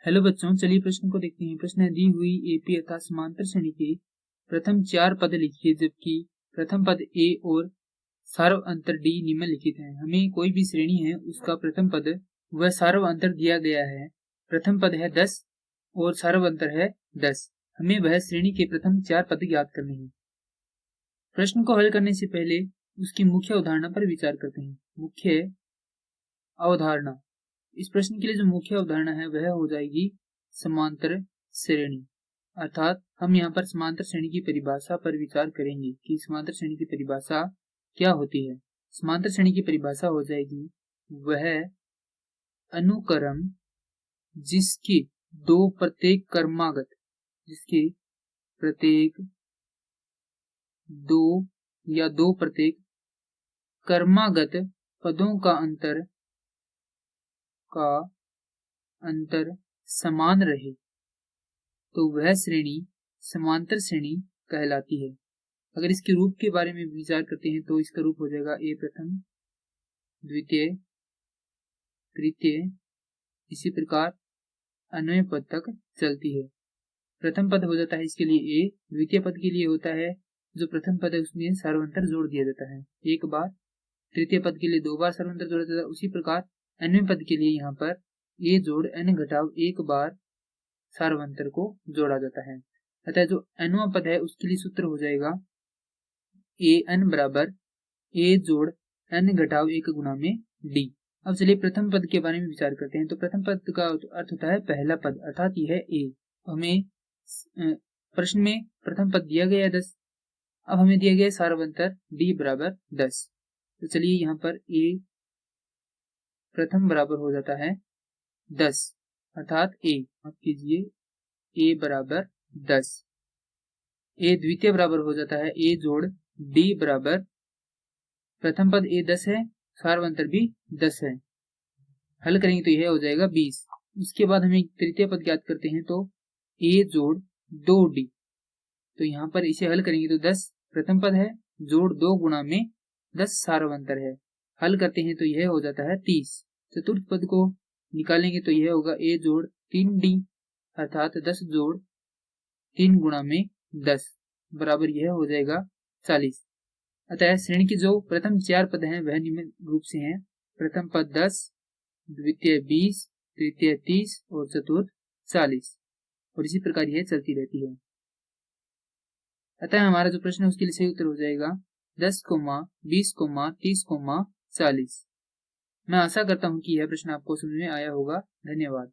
Hello बच्चों, चलिए प्रश्न को देखते हैं। प्रश्न है, दी हुई एपी अर्थात समांतर श्रेणी के प्रथम 4 पद लिखिए, जबकि प्रथम पद ए और सार्व अंतर डी निम्नलिखित है। हमें कोई भी श्रेणी है उसका प्रथम पद वह सार्व अंतर दिया गया है। प्रथम पद है 10 और सार्व अंतर है 10। हमें वह श्रेणी के प्रथम 4 पद ज्ञात करने हैं। प्रश्न को हल करने से पहले उसकी मुख्य अवधारणा पर विचार करते हैं। मुख्य अवधारणा, इस प्रश्न के लिए जो मुख्य अवधारणा है वह हो जाएगी समांतर श्रेणी। अर्थात हम यहाँ पर समांतर श्रेणी की परिभाषा पर विचार करेंगे कि समांतर श्रेणी की परिभाषा क्या होती है। समांतर श्रेणी की परिभाषा हो जाएगी वह अनुक्रम जिसके दो प्रत्येक क्रमागत पदों का अंतर समान रहे तो वह श्रेणी समांतर श्रेणी कहलाती है। अगर इसके रूप के बारे में विचार करते हैं तो इसका रूप हो जाएगा ए प्रथम, द्वितीय, तृतीय, इसी प्रकार अन्वय पद तक चलती है। प्रथम पद हो जाता है इसके लिए ए, द्वितीय पद के लिए होता है जो प्रथम पद है उसमें सार्वंतर जोड़ दिया जाता है एक बार, तृतीय पद के लिए 2 बार सार्वंतर जोड़ा जाता है। उसी प्रकार अन्वय पद के लिए यहाँ पर ए जोड़ n घटाव 1 बार सार्वंतर को जोड़ा जाता है। अतः जो nवां पद है उसके लिए सूत्र हो जाएगा an बराबर a जोड़ n घटाव 1 गुना में d। अब चलिए प्रथम पद के बारे में विचार करते हैं। तो प्रथम पद का अर्थ होता है पहला पद, अर्थात यह है a। हमें प्रश्न में प्रथम पद दिया गया है 10। अब हमें दिया गया है सार्वंतर d बराबर 10। तो चलिए यहाँ पर a प्रथम बराबर हो जाता है 10, अर्थात a, आप कीजिए a बराबर 10। a द्वितीय बराबर हो जाता है a जोड़ d बराबर, प्रथम पद a 10 है, सार्वंतर भी 10 है। हल करेंगे तो यह हो जाएगा 20। उसके बाद हमें तृतीय पद ज्ञात करते हैं तो a जोड़ 2d। तो यहाँ पर इसे हल करेंगे तो 10 प्रथम पद है जोड़ 2 गुना में 10 सार्वंतर है। हल करते हैं तो यह हो जाता है 30। चतुर्थ पद को निकालेंगे तो यह होगा a जोड़ 3d, अर्थात 10 जोड़ 3 गुना में 10 बराबर यह हो जाएगा 40। अतः श्रेणी के जो प्रथम 4 पद हैं वह निम्न रूप से हैं। प्रथम पद 10, द्वितीय 20, तृतीय 30 और चतुर्थ 40, और इसी प्रकार यह चलती रहती है। अतः हमारा जो प्रश्न है उसके लिए सही उत्तर हो जाएगा 10, 20, 30, 40। मैं आशा करता हूं कि यह प्रश्न आपको समझ में आया होगा। धन्यवाद।